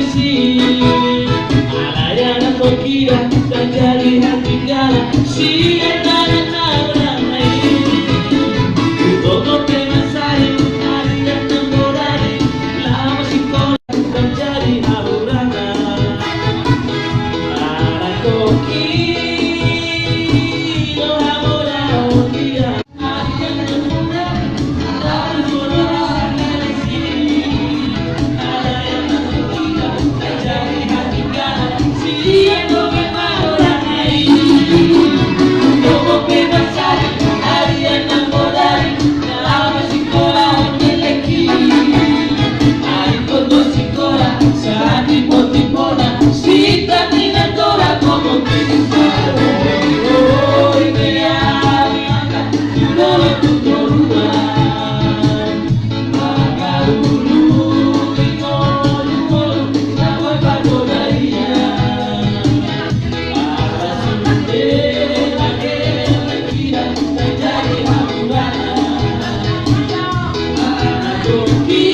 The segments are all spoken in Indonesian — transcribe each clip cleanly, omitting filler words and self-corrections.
kondisi. Ada yang aku kira tak jadi hati kala siapa orang lain. Todo tema sari hari yang temporari lama si kau tak jadi aurana. Para koki lo amora dia hari yang temporari dari bola dari sini. Ada yang aku kira tak jadi hati kala siapa orang lain. Todo tema sari hari yang temporari lama si kau nyeleki. Hari kodo si kora saat tipona si tatina tora como que oh ideal dulu tuh ruang magarulu dulu nama pagodaria para sinte lagi kira terjadi hamburana anak koki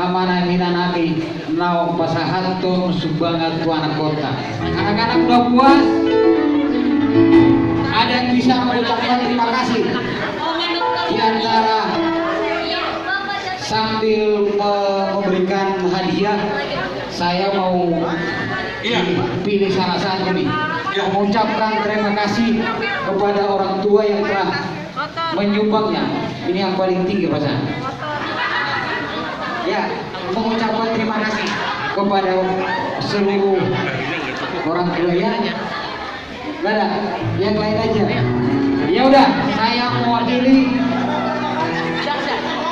amanah minanami naong pasahanton sumbangan tuan kota. Anak-anak udah puas? Ada yang bisa mengucapkan terima kasih di antara sambil memberikan hadiah. Saya mau pilih salah satu nih, mengucapkan terima kasih kepada orang tua yang telah menyumbangnya. Ini yang paling tinggi pasan. Ya, mengucapkan terima kasih kepada seluruh orang tua ya. Gak ada, yang lain aja. Ya udah, saya mewakili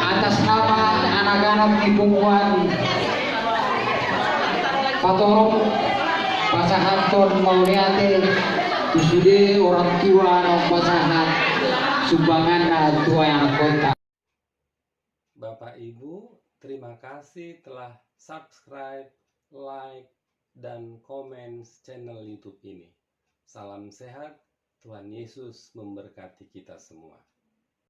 atas nama anak-anak di Pungkuan Patorong, Pasahanton Mauliate, Tusude orang tua nong pasahan sumbangan tua yang kota. Bapak Ibu, terima kasih telah subscribe, like, dan komen channel YouTube ini. Salam sehat, Tuhan Yesus memberkati kita semua.